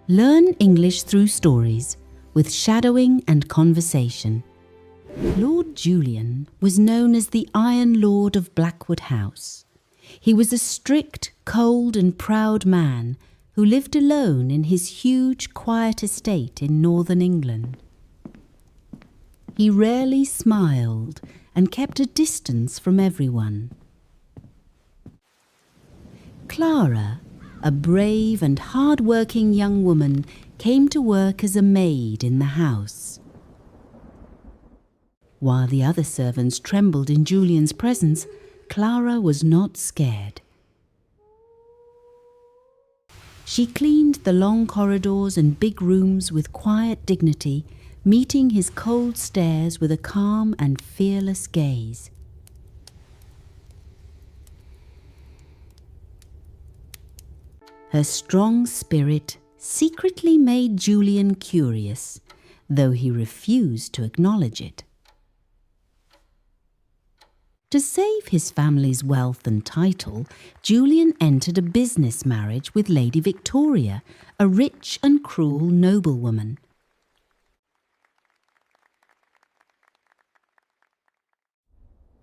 Learn English through stories with shadowing and conversation. Lord Julian was known as the Iron Lord of Blackwood House. He was a strict, cold and proud man who lived alone in his huge, quiet estate in northern England. He rarely smiled and kept a distance from everyone. Clara, a brave and hard-working young woman, came to work as a maid in the house. While the other servants trembled in Julian's presence, Clara was not scared. She cleaned the long corridors and big rooms with quiet dignity, meeting his cold stares with a calm and fearless gaze. Her strong spirit secretly made Julian curious, though he refused to acknowledge it. To save his family's wealth and title, Julian entered a business marriage with Lady Victoria, a rich and cruel noblewoman.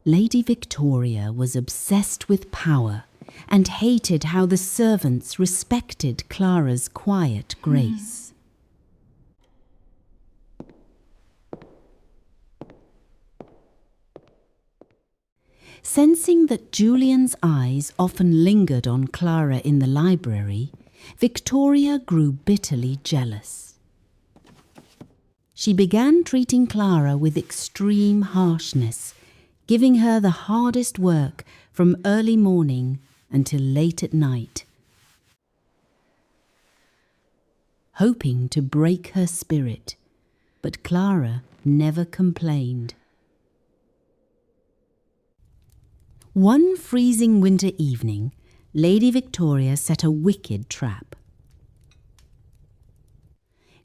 Lady Victoria was obsessed with power and hated how the servants respected Clara's quiet grace. Sensing that Julian's eyes often lingered on Clara in the library, Victoria grew bitterly jealous. She began treating Clara with extreme harshness, giving her the hardest work from early morning until late at night, hoping to break her spirit, but Clara never complained. One freezing winter evening, Lady Victoria set a wicked trap.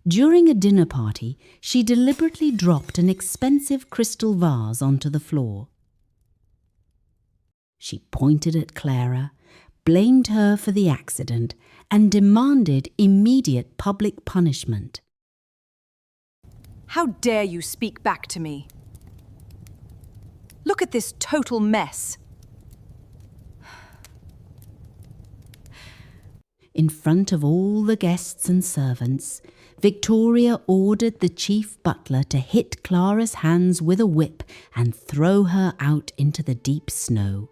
During a dinner party, she deliberately dropped an expensive crystal vase onto the floor. She pointed at Clara, blamed her for the accident, and demanded immediate public punishment. How dare you speak back to me? Look at this total mess. In front of all the guests and servants, Victoria ordered the chief butler to hit Clara's hands with a whip and throw her out into the deep snow.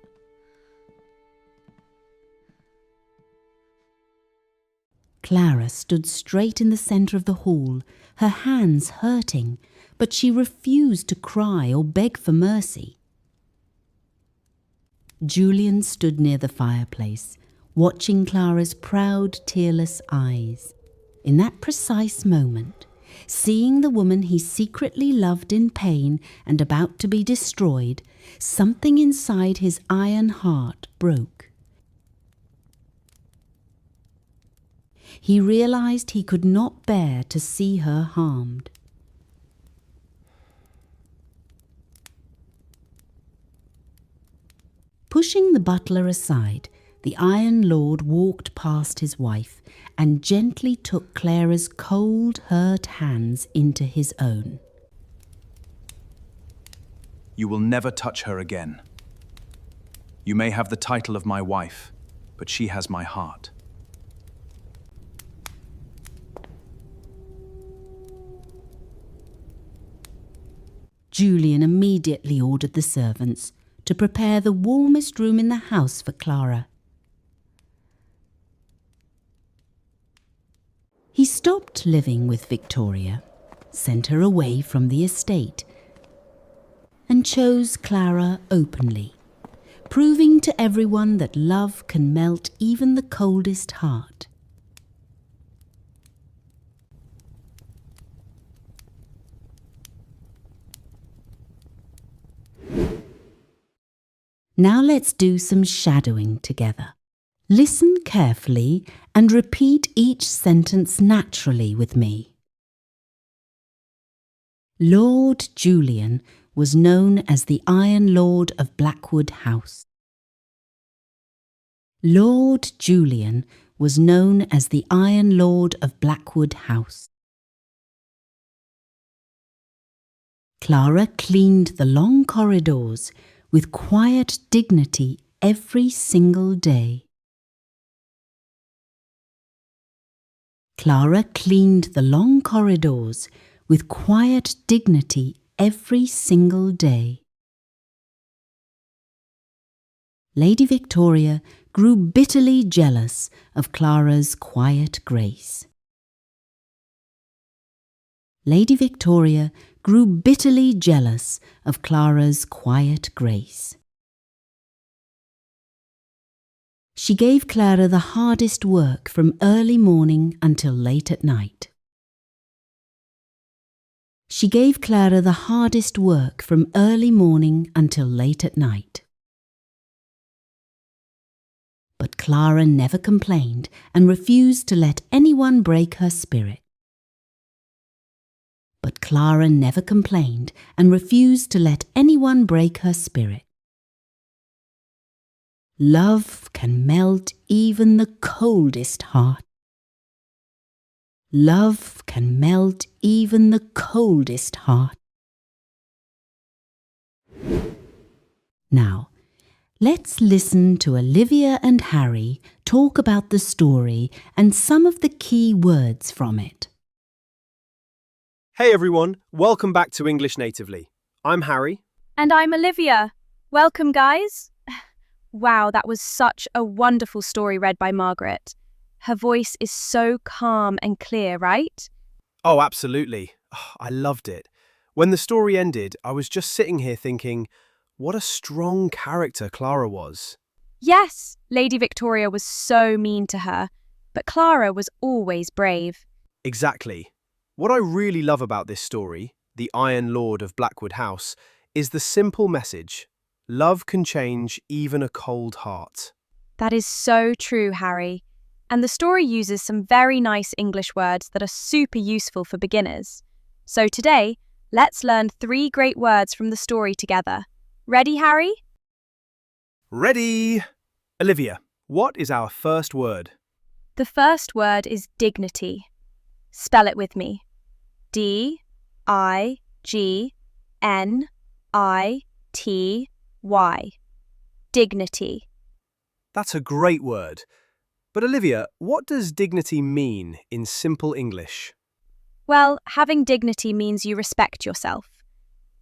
Clara stood straight in the centre of the hall, her hands hurting, but she refused to cry or beg for mercy. Julian stood near the fireplace, watching Clara's proud, tearless eyes. In that precise moment, seeing the woman he secretly loved in pain and about to be destroyed, something inside his iron heart broke. He realized he could not bear to see her harmed. Pushing the butler aside, the Iron Lord walked past his wife and gently took Clara's cold, hurt hands into his own. You will never touch her again. You may have the title of my wife, but she has my heart. Julian immediately ordered the servants to prepare the warmest room in the house for Clara. He stopped living with Victoria, sent her away from the estate, and chose Clara openly, proving to everyone that love can melt even the coldest heart. Now let's do some shadowing together. Listen carefully and repeat each sentence naturally with me. Lord Julian was known as the Iron Lord of Blackwood House. Lord Julian was known as the Iron Lord of Blackwood House. Clara cleaned the long corridors with quiet dignity every single day. Clara cleaned the long corridors with quiet dignity every single day. Lady Victoria grew bitterly jealous of Clara's quiet grace. Lady Victoria grew bitterly jealous of Clara's quiet grace. She gave Clara the hardest work from early morning until late at night. She gave Clara the hardest work from early morning until late at night. But Clara never complained and refused to let anyone break her spirit. But Clara never complained and refused to let anyone break her spirit. Love can melt even the coldest heart. Love can melt even the coldest heart. Now, let's listen to Olivia and Harry talk about the story and some of the key words from it. Hey everyone, welcome back to English Natively. I'm Harry. And I'm Olivia. Welcome, guys. Wow, that was such a wonderful story read by Margaret. Her voice is so calm and clear, right? Oh, absolutely. I loved it. When the story ended, I was just sitting here thinking, what a strong character Clara was. Yes, Lady Victoria was so mean to her, but Clara was always brave. Exactly. What I really love about this story, the Iron Lord of Blackwood House, is the simple message: love can change even a cold heart. That is so true, Harry. And the story uses some very nice English words that are super useful for beginners. So today, let's learn 3 great words from the story together. Ready, Harry? Ready! Olivia, what is our first word? The first word is dignity. Spell it with me. D-I-G-N-I-T-Y. Dignity. That's a great word. But Olivia, what does dignity mean in simple English? Well, having dignity means you respect yourself.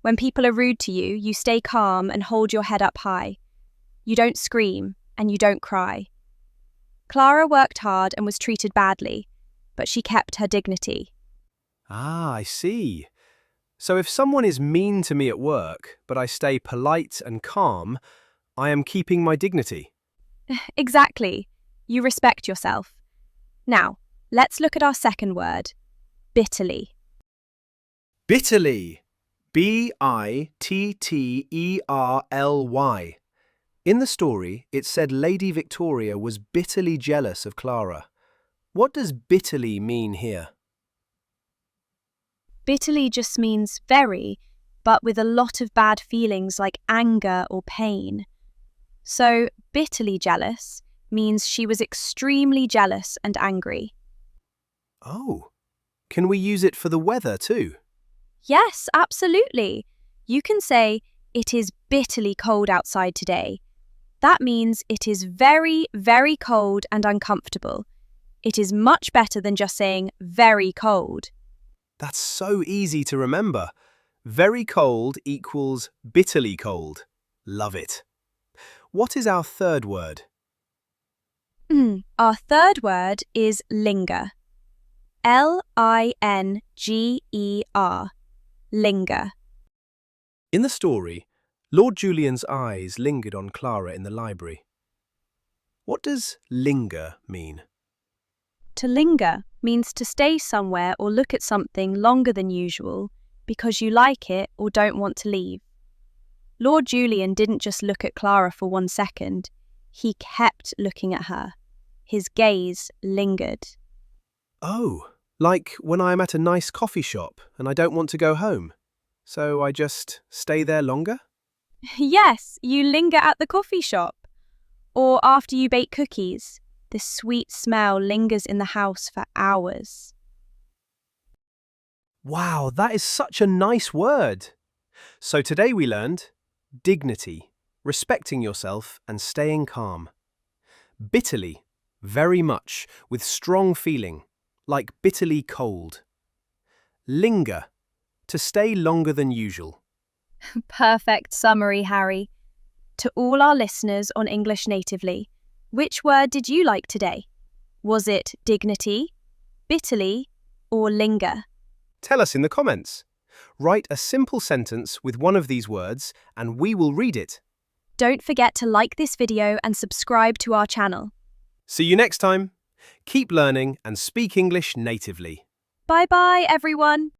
When people are rude to you, you stay calm and hold your head up high. You don't scream and you don't cry. Clara worked hard and was treated badly, but she kept her dignity. Ah, I see. So if someone is mean to me at work, but I stay polite and calm, I am keeping my dignity. Exactly. You respect yourself. Now, let's look at our second word, bitterly. Bitterly. B-I-T-T-E-R-L-Y. In the story, it said Lady Victoria was bitterly jealous of Clara. What does bitterly mean here? Bitterly just means very, but with a lot of bad feelings like anger or pain. So, bitterly jealous means she was extremely jealous and angry. Oh, can we use it for the weather too? Yes, absolutely. You can say, it is bitterly cold outside today. That means it is very, very cold and uncomfortable. It is much better than just saying very cold. That's so easy to remember. Very cold equals bitterly cold. Love it. What is our third word? Our third word is linger. L-I-N-G-E-R. Linger. In the story, Lord Julian's eyes lingered on Clara in the library. What does linger mean? To linger means to stay somewhere or look at something longer than usual because you like it or don't want to leave. Lord Julian didn't just look at Clara for 1 second. He kept looking at her. His gaze lingered. Oh, like when I am at a nice coffee shop and I don't want to go home. So I just stay there longer? Yes, you linger at the coffee shop. Or after you bake cookies. the sweet smell lingers in the house for hours. Wow, that is such a nice word. So today we learned dignity, respecting yourself and staying calm. Bitterly, very much, with strong feeling, like bitterly cold. Linger, to stay longer than usual. Perfect summary, Harry. To all our listeners on English Natively, which word did you like today? Was it dignity, bitterly, or linger? Tell us in the comments. Write a simple sentence with one of these words and we will read it. Don't forget to like this video and subscribe to our channel. See you next time. Keep learning and speak English natively. Bye-bye, everyone.